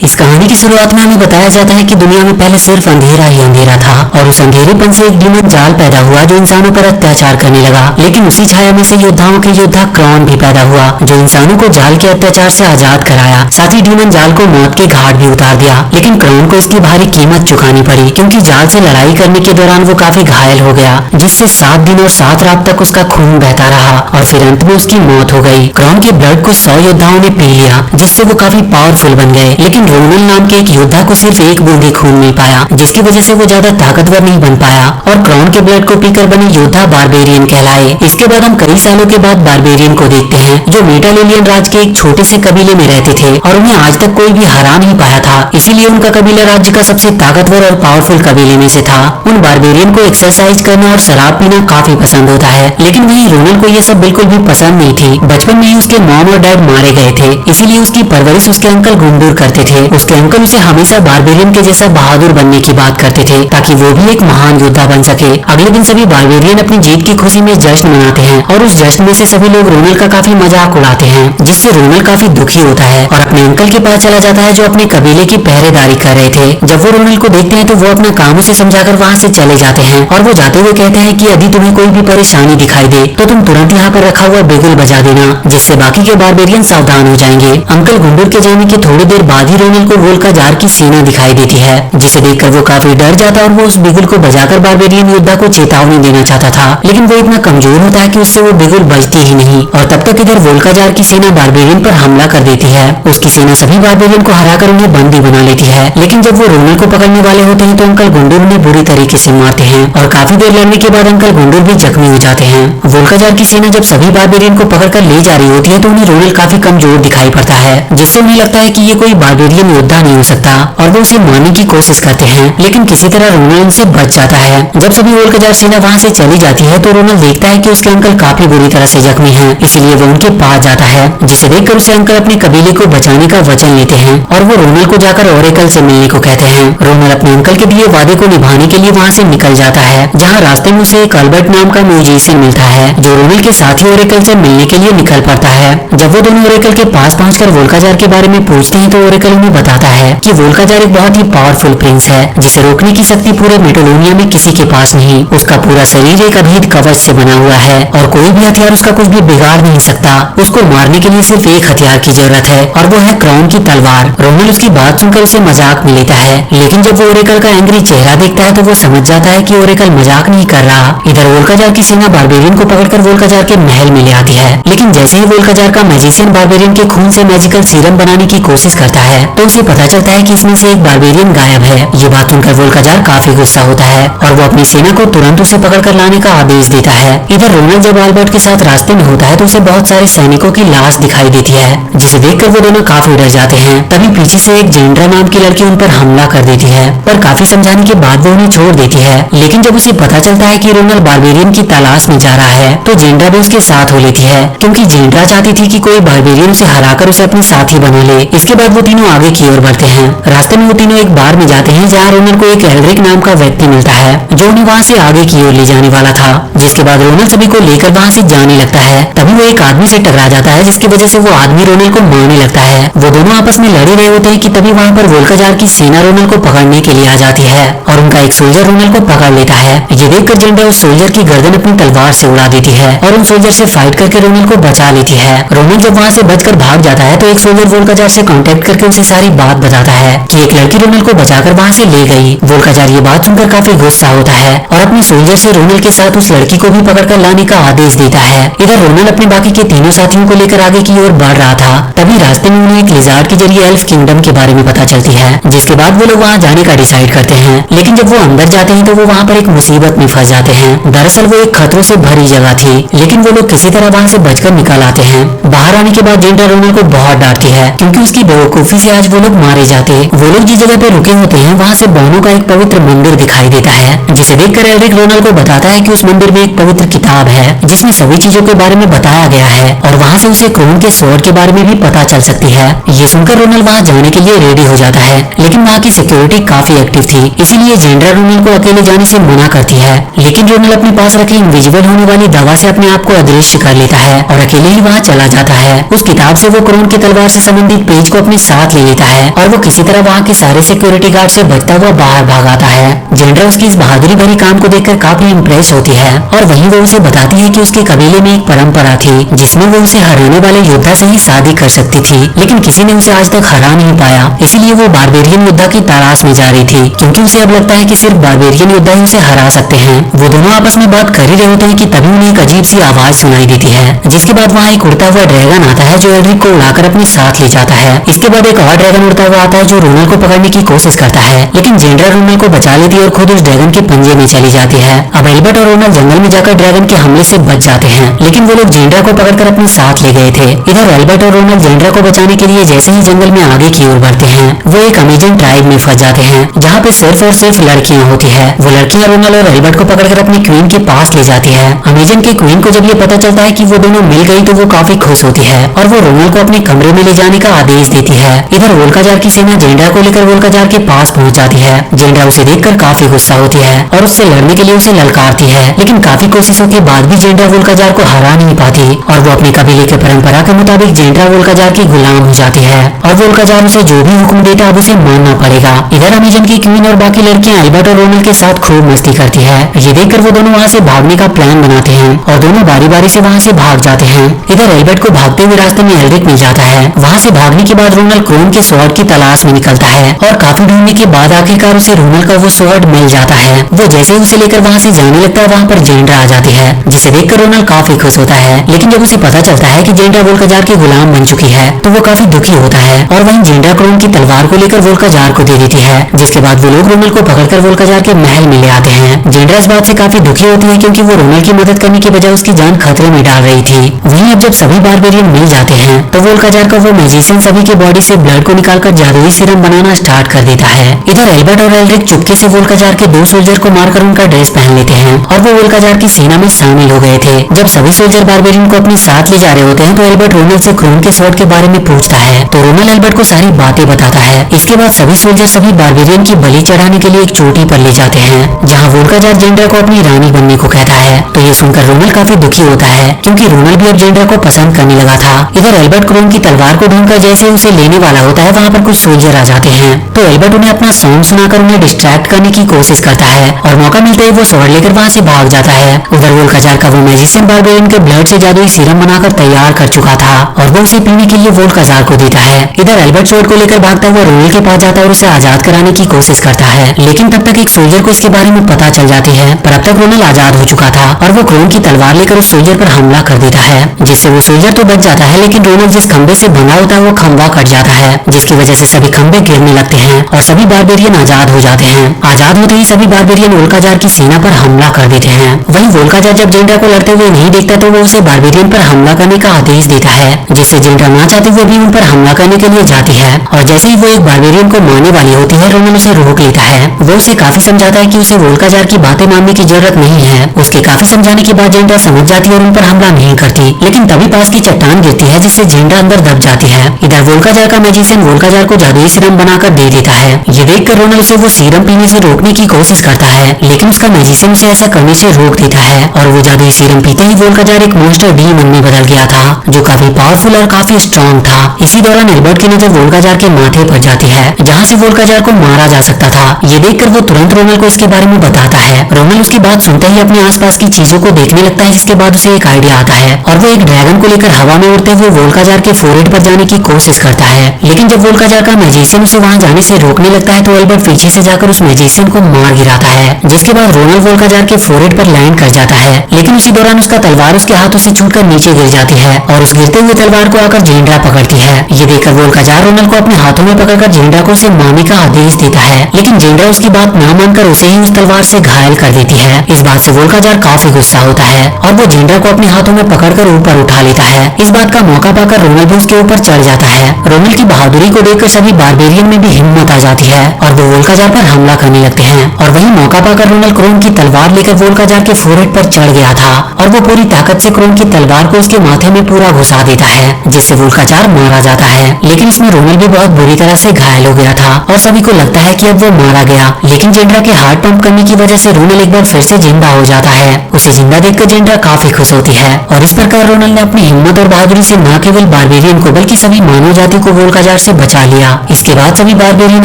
इस कहानी की शुरुआत में हमें बताया जाता है कि दुनिया में पहले सिर्फ अंधेरा ही अंधेरा था और उस अंधेरेपन से एक डीमन जाल पैदा हुआ जो इंसानों पर अत्याचार करने लगा। लेकिन उसी छाया में से योद्धाओं के योद्धा क्रॉन भी पैदा हुआ जो इंसानों को जाल के अत्याचार से आजाद कराया। साथ ही डीमन जाल को मौत के घाट भी उतार दिया। लेकिन क्रॉन को इसकी भारी कीमत चुकानी पड़ी क्योंकि जाल से लड़ाई करने के दौरान वो काफी घायल हो गया, जिससे 7 दिन और 7 रात तक उसका खून बहता रहा और फिर अंत में उसकी मौत हो गई। क्रॉन के ब्लड को 100 योद्धाओं ने पी लिया जिससे वो काफी पावरफुल बन गए। लेकिन रोनल नाम के एक योद्धा को सिर्फ एक बूंद ही खून मिल पाया, जिसकी वजह से वो ज्यादा ताकतवर नहीं बन पाया और क्रॉन के ब्लड को पीकर बने योद्धा बारबेरियन कहलाए। इसके बाद हम कई सालों के बाद बारबेरियन को देखते हैं जो मेटालेलियन राज के एक छोटे से कबीले में रहते थे और उन्हें आज तक कोई भी हरा नहीं पाया था। इसीलिए उनका कबीला राज्य का सबसे ताकतवर और पावरफुल कबीले में से था। उन बारबेरियन को एक्सरसाइज करना और शराब पीना काफी पसंद होता है, लेकिन वहीं रोनल को ये सब बिल्कुल भी पसंद नहीं थी। बचपन में ही उसके मॉम और डैड मारे गए थे, इसीलिए उसकी परवरिश उसके अंकल गुंडूर करते थे। उसके अंकल उसे हमेशा बारबेरियन के जैसा बहादुर बनने की बात करते थे ताकि वो भी एक महान योद्धा बन सके। अगले दिन सभी बारबेरियन अपनी जीत की खुशी में जश्न मनाते हैं और उस जश्न में से सभी लोग रोनल का काफी मजाक उड़ाते हैं, जिससे रोनल काफी दुखी होता है और अपने अंकल के पास चला जाता है जो अपने कबीले की पहरेदारी कर रहे थे। जब वो रोनल को देखते हैं तो वो अपना काम उसे समझाकर वहाँ से चले जाते हैं और वो जाते हुए कहते हैं कि यदि तुम्हें कोई भी परेशानी दिखाई दे तो तुम तुरंत यहाँ पर रखा हुआ बिगुल बजा देना, जिससे बाकी के बारबेरियन सावधान हो जाएंगे। अंकल गुंडूर के जाने के थोड़ी देर बाद ही रोनल को वोल्का जार की सेना दिखाई देती है, जिसे देखकर वो काफी डर जाता और वो उस बिगुल को बजाकर बारबेरियन योद्धा को चेतावनी देना चाहता था। लेकिन वो इतना कमजोर होता है कि उससे वो बिगुल बजती ही नहीं और तब तक इधर वोल्का जार की सेना बारबेरियन पर हमला कर देती है। उसकी सेना सभी बारबेरियन को हराकर उन्हें बंदी बना लेती है। लेकिन जब वो रोनल को पकड़ने वाले होते हैं तो अंकल गुंडूर उन्हें बुरी तरीके से मारते हैं और काफी देर लड़ने के बाद अंकल गुंडूर भी जख्मी हो जाते हैं। वोल्का जार की सेना जब सभी बारबेरियन को पकड़कर ले जा रही होती है तो उन्हें रोनल काफी कमजोर दिखाई पड़ता है, जिससे उन्हें लगता है कि ये कोई बारबेरियन योद्धा नहीं हो सकता और वो उसे मारने की कोशिश करते हैं। लेकिन किसी तरह रोनल उनसे बच जाता है। जब सभी वोल्का जार सेना वहाँ से चली जाती है तो रोनल देखता है कि उसके अंकल काफी बुरी तरह से जख्मी हैं, इसलिए वो उनके पास जाता है, जिसे देखकर उसे अंकल अपने कबीले को बचाने का वचन लेते हैं और वो रोनल को जाकर ओरेकल से मिलने को कहते हैं। रोनल अपने अंकल के दिए वादे को निभाने के लिए वहाँ से निकल जाता है, जहाँ रास्ते में उसे एक अल्बर्ट नाम का म्यूजिशियन मिलता है जो रोनल के साथ ही ओरेकल से मिलने के लिए निकल पड़ता है। जब वो दोनों ओरेकल के पास पहुंचकर वोल्का जार के बारे में पूछते हैं तो ओरेकल उन्हें बताता है कि वोल्का जार एक बहुत ही पावरफुल प्रिंस है जिसे रोकने की शक्ति पूरे मेटोलोनिया में किसी के पास नहीं। उसका पूरा शरीर एक अभेद कवच से बना हुआ है और कोई भी हथियार उसका कुछ भी बिगाड़ नहीं सकता। उसको मारने के लिए सिर्फ एक हथियार की जरूरत है और वो है क्रॉन की तलवार। रोनल उसकी बात सुनकर उसे मजाक में लेता है, लेकिन जब वो ओरेकल का एंग्री चेहरा देखता है तो वो समझ जाता है कि ओरेकल मजाक नहीं कर रहा। इधर वोल्का जार की सेना बारबेरियन को पकड़कर वोल्का जार के महल में ले आती है, लेकिन जैसे ही वोल्का जार का मैजिशियन बारबेरियन के खून से मैजिकल सीरम बनाने की कोशिश करता है तो उसे पता चलता है कि इसमें से एक बारबेरियन गायब है। ये बात सुनकर वोल्का जार काफी गुस्सा होता है और वो अपनी सेना को तुरंत उसे पकड़कर लाने का आदेश देता है। इधर रोनल जब अल्बर्ट के साथ रास्ते में होता है तो उसे बहुत सारे सैनिकों की लाश दिखाई देती है, जिसे देखकर वो दोनों काफी डर जाते हैं। तभी पीछे से एक जेंड्रा नाम की लड़की उन पर हमला कर देती है, पर काफी समझाने के बाद वो उन्हें छोड़ देती है। लेकिन जब उसे पता चलता है कि रोनल बारबेरियन की तलाश में जा रहा है तो जेंड्रा भी उसके साथ हो लेती है, क्योंकि जेंड्रा चाहती थी कि कोई बारबेरियन उसे हराकर उसे अपने साथी बना ले। इसके बाद वो तीनों आगे की ओर बढ़ते हैं। रास्ते में वो तीनों एक बार में जाते हैं जहाँ रोनल को एक एल्ड्रिक नाम का व्यक्ति मिलता है जो उन्हें वहाँ से आगे की ओर ले जाने वाला था। जिसके बाद रोनल सभी को लेकर वहाँ से जाने लगता है। तभी वो एक आदमी से टकरा जाता है, जिसकी वजह से वो आदमी रोनल को मारने लगता है। वो दोनों आपस में लड़े रहे होते हैं कि तभी वहाँ पर वोल्का जार की सेना रोनल को पकड़ने के लिए आ जाती है और उनका एक सोल्जर रोनल को पकड़ लेता है। ये देखकर जेंड्रा उस सोल्जर की गर्दन अपनी तलवार से उड़ा देती है और उन सोल्जर से फाइट करके रोनल को बचा लेती है। रोनल जब वहाँ से बचकर भाग जाता है तो एक सोल्जर वोल्का जार से कांटेक्ट करके उसे सारी बात बताता है कि एक लड़की रोनल को बचाकर वहाँ से ले गई। वोल्का जार ये बात सुनकर काफी गुस्सा होता है और अपने सोल्जर से रोनल के साथ उस लड़की को भी पकड़कर लाने का आदेश देता है। इधर रोनल अपने बाकी के तीनों साथियों को लेकर आगे की ओर बढ़ रहा था। तभी रास्ते में उन्हें एक लिजार्ड के जरिए एल्फ किंगडम के बारे में पता चलती है, जिसके बाद वो लोग वहाँ जाने का डिसाइड करते हैं। लेकिन जब वो अंदर जाते हैं तो वो वहाँ पर एक मुसीबत में फंस जाते हैं। दरअसल वो एक खतरों से भरी जगह थी, लेकिन वो लोग किसी तरह वहाँ से बचकर निकल आते हैं। बाहर आने के बाद जेंड्रा रोनल को बहुत डांटती है क्योंकि उसकी बेवकूफी से आज वो लोग मारे जाते। वो लोग जिस जगह पे रुके होते हैं वहाँ से बहनों का एक पवित्र मंदिर दिखाई देता है, जिसे देखकर एल्ड्रिक रोनल को बताता है कि उस मंदिर में एक पवित्र किताब है जिसमें सभी चीजों के बारे में बताया गया है और वहाँ से उसे क्रोन के स्वॉर्ड के बारे में भी पता चल सकती है। ये सुनकर रोनल वहाँ जाने के लिए रेडी हो जाता है, लेकिन वहाँ की सिक्योरिटी काफी एक्टिव थी, इसीलिए जेंड्रा रोनल को अकेले जाने से मना करती है। लेकिन रोनल अपने पास रखे इनविजिबल होने वाली दवा से अपने आप को अदृश्य कर लेता है और अकेले ही वहाँ चला जाता है। उस किताब से वो क्रोन की तलवार से संबंधित पेज को अपने साथ ले लेता है और वो किसी तरह वहाँ के सारे सिक्योरिटी गार्ड से बचता हुआ बाहर भाग आता है। जेंड्रा उसकी इस बहादुरी भरी काम को देखकर काफी इम्प्रेस होती है और वहीं वो उसे बताती है कि उसके कबीले में एक परंपरा थी जिसमें वो उसे हराने वाले योद्धा से ही शादी कर सकती थी, लेकिन किसी ने उसे आज तक हरा नहीं पाया। इसीलिए वो बारबेरियन योद्धा की तलाश में जा रही थी, क्योंकि उसे अब लगता है कि सिर्फ बारबेरियन योद्धा ही उसे हरा सकते हैं। वो दोनों आपस में बात कर ही रहे होते हैं कि तभी उन्हें एक अजीब सी आवाज सुनाई देती है, जिसके बाद वहाँ एक उड़ता हुआ ड्रैगन आता है जो एल्ड्रिक को उड़ाकर अपने साथ ले जाता है। इसके बाद एक और ड्रैगन उड़ता हुआ आता है जो रोनल को पकड़ने की कोशिश करता है, लेकिन जेंड्रा रोनल को बचा लेती है और खुद उस ड्रैगन के पंजे में चली जाती है। अब एल्बर्ट और रोनल जंगल में जाकर ड्रैगन के हमले से बच जाते हैं, लेकिन वो लोग जेंड्रा को पकड़कर अपने साथ ले गए थे। इधर एल्बर्ट और रोनल जेंड्रा को बचाने के लिए जैसे ही जंगल में आगे की ओर बढ़ते हैं, वो एक अमेजन ट्राइब में फंस जाते हैं जहाँ पे सिर्फ और सिर्फ लड़कियां होती है। वो लड़कियां रोनल और एल्बर्ट को पकड़कर अपनी क्वीन के पास ले जाती है। अमेजन की क्वीन को जब ये पता चलता है कि वो दोनों मिल गई तो वो काफी खुश होती है और वो रोनल को अपने कमरे में ले जाने का आदेश देती है। इधर वोल्काजार की सेना जेंड्रा को लेकर वोल्काजार के पास पहुंच जाती है। जेंड्रा उसे देखकर काफी गुस्सा होती है और उससे लड़ने के लिए उसे ललकारती है, लेकिन काफी कोशिशों के बाद भी जेंड्रा वोल्काजार को हरा नहीं पाती और वो अपने कबीले के परंपरा के मुताबिक जेंड्रा वोल्काजार की गुलाम हो जाती है और वोल्काजार उसे जो भी हुक्म देता अब उसे मानना पड़ेगा। इधर अमेजन की क्वीन और बाकी लड़कियां एल्बर्ट और रोनल के साथ खूब मस्ती करती है। ये देखकर वो दोनों वहाँ से भागने का प्लान बनाते हैं और दोनों बारी बारी से वहाँ से भाग जाते हैं। इधर एल्बर्ट को भागते हुए रास्ते में एल्ड्रिक मिल जाता है। वहाँ से भागने के बाद रोनल क्रोन के स्वॉर्ड की तलाश में निकलता है और काफी ढूंढने के बाद आखिरकार उसे रोनल का वो स्वॉर्ड मिल जाता है। वो जैसे ही उसे लेकर वहाँ से जाने लगता है वहाँ पर जेंड्रा आ जाती है, जिसे देखकर रोनल काफी खुश होता है, लेकिन जब उसे पता चलता है कि जेंड्रा वोल्काजार की गुलाम बन चुकी है तो वो काफी दुखी होता है और वहीं जेंड्रा क्रोन की तलवार को लेकर वोल्काजार को दे देती है, जिसके बाद वो लोग रोनल को पकड़कर वोल्काजार के महल में ले आते हैं। जेंड्रा इस बात से काफी दुखी होती है क्योंकि वो रोनल की मदद करने की बजाय उसकी जान खतरे में डाल रही थी। वहीं अब जब सभी बारबेरियन मिल जाते हैं तो वोल्काजार का वो मैजिशियन सभी के बॉडी से ब्लड को निकालकर जादुई सीरम बनाना स्टार्ट कर देता है। इधर एल्बर्ट और एल्ड्रिक चुपके से वोल्काजार के 2 सोल्जर को मारकर उनका ड्रेस पहन लेते हैं और वो वोल्काजार की सेना में शामिल हो गए थे। जब सभी सोल्जर बारबेरियन को अपने साथ ले जा रहे होते हैं तो एल्बर्ट रोनल से क्रोन के स्वॉर्ड के बारे में पूछता है, तो रोनल एल्बर्ट को सारी बातें बताता है। इसके बाद सभी सोल्जर सभी बारबेरियन की बलि चढ़ाने के लिए एक चोटी पर ले जाते हैं जहाँ वोल्काजार जेंड्रा को अपनी रानी बनने को कहता है। तो ये सुनकर रोनल काफी दुखी होता है क्योंकि रोनल भी अब जेंड्रा को पसंद करने लगा था। इधर एल्बर्ट क्रोन की तलवार को ढूंढकर जैसे उसे लेने वाला होता है वहाँ पर कुछ सोल्जर आ जाते हैं, तो एल्बर्ट उन्हें अपना सॉन्ग सुनाकर उन्हें डिस्ट्रैक्ट करने की कोशिश करता है और मौका मिलते ही वो स्वॉर्ड लेकर वहाँ से भाग जाता है। उधर वोल्काजार का वो मैजिशियन बारबेरियन के ब्लड से जादुई सीरम बनाकर तैयार कर चुका था और वो उसे पीने के लिए वोल्काजार को देता है। इधर एल्बर्ट स्वॉर्ड को लेकर भागता हुआ रोनल के पास जाता है और उसे आजाद कराने की कोशिश करता है, लेकिन तब तक एक सोल्जर को इसके बारे में पता चल जाती है। पर अब तक रोनल आजाद हो चुका था और वो क्रोन की तलवार लेकर उस सोल्जर पर हमला कर देता है, जिससे वो सोल्जर तो बच जाता है, लेकिन रोनल जिस खंबे से बंधा होता है वो खंबा कट जाता है, जिसकी वजह से सभी खंबे गिरने लगते हैं और सभी बारबेरियन आजाद हो जाते हैं। आजाद होते ही सभी बारबेरियन वोल्काजार की सेना पर हमला कर देते हैं। वहीं वोल्काजार जब जेंड्रा को लड़ते हुए नहीं देखता तो वो उसे बारबेरियन पर हमला करने का आदेश देता है, जिससे जेंड्रा ना चाहते हुए भी उन पर हमला करने के लिए जाती है और जैसे ही वो एक बारबेरियन को मारने वाली होती है रोनल उसे रोक लेता है। वो उसे काफी समझाता है कि उसे वोल्काजार की बातें मानने की जरूरत नहीं है। उसके काफी समझाने के बाद जेंड्रा समझ जाती है और उन पर हमला नहीं करती, लेकिन तभी पास की चट्टान गिरती है जिससे जेंड्रा अंदर दब जाती है। इधर वोल्काजार का मैजिशियन वोल्काजार को जादुई सीरम बनाकर दे देता है। ये देखकर रोनल उसे वो सीरम पीने से रोकने की कोशिश करता है, लेकिन उसका मैजिशियन उसे ऐसा करने से रोक देता है और वो जादुई सीरम पीते ही वोल्काजार एक मॉन्स्टर डीमन में बदल गया था जो काफी पावरफुल और काफी स्ट्रॉन्ग था। इसी दौरान एल्बर्ट की नजर वोल्काजार के माथे पर जाती है जहाँ से वोल्काजार को मारा जा सकता था। ये देखकर वो तुरंत रोनल को इसके बारे में बताता है। रोनल उसकी बात सुनते ही अपने आसपास की चीजों को देखने लगता है, जिसके बाद उसे एक आइडिया आता है और वो एक ड्रैगन को लेकर हवा में उड़ते हुए वोल्काजार के फोरहेड पर जाने की कोशिश करता है, लेकिन जब वोल्काजार का मैजिशियन उसे वहां जाने से रोकने लगता है तो एल्बर्ट पीछे से जाकर उस मैजिशियन को मार गिराता है, जिसके बाद रोनल वोल्काजार के फोरहेड पर लैंड कर जाता है, लेकिन उसी दौरान उसका तलवार उसके हाथों से छूटकर नीचे गिर जाती है और उस गिरते हुए तलवार को आकर जेंड्रा पकड़ती है। ये देखकर वोल्काजार रोनल को अपने हाथों में पकड़कर जेंड्रा को उसे मारने का आदेश देता है, लेकिन जेंड्रा उसकी बात न मानकर उसे ही उस तलवार से घायल कर देती है। इस बात से वोल्काजार काफी गुस्सा होता है और वो जेंड्रा को अपने हाथों में पकड़कर ऊपर उठा लेता है। इस बात का मौका पाकर रोनल भी उसके ऊपर चढ़ जाता है। रोनल की बहादुरी को देखकर सभी बारबेरियन में भी हिम्मत आ जाती है और वो वोल्काजार पर हमला करने लगते हैं और वही मौका पाकर रोनल क्रोन की तलवार लेकर वोल्काजार के फोरहेड पर चढ़ गया था और वो पूरी ताकत से क्रोन की तलवार को उसके माथे में पूरा घुसा देता है, जिससे वोल्काजार मारा जाता है। लेकिन इसमें रोनल भी बहुत बुरी तरह से घायल हो गया था और सभी को लगता है कि अब वो मारा गया, लेकिन जेंड्रा के हार्ट पंप करने की वजह से रोनल एक बार फिर से जिंदा हो जाता है। उसे जिंदा देखकर जेंड्रा काफी खुश होती है और इस प्रकार रोनल ने अपनी हिम्मत और बहादुरी से न केवल बारबेरियन को बल्कि सभी मानव जाति को वोल्काजार से बचा लिया। इसके बाद सभी बारबेरियन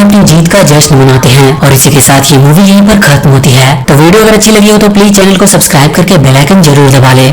अपनी जीत का जश्न मनाते हैं और इसी के साथ ये मूवी यहीं पर खत्म होती है। तो वीडियो अगर अच्छी लगी हो तो प्लीज चैनल को सब्सक्राइब करके बेल आइकन जरूर दबा ले।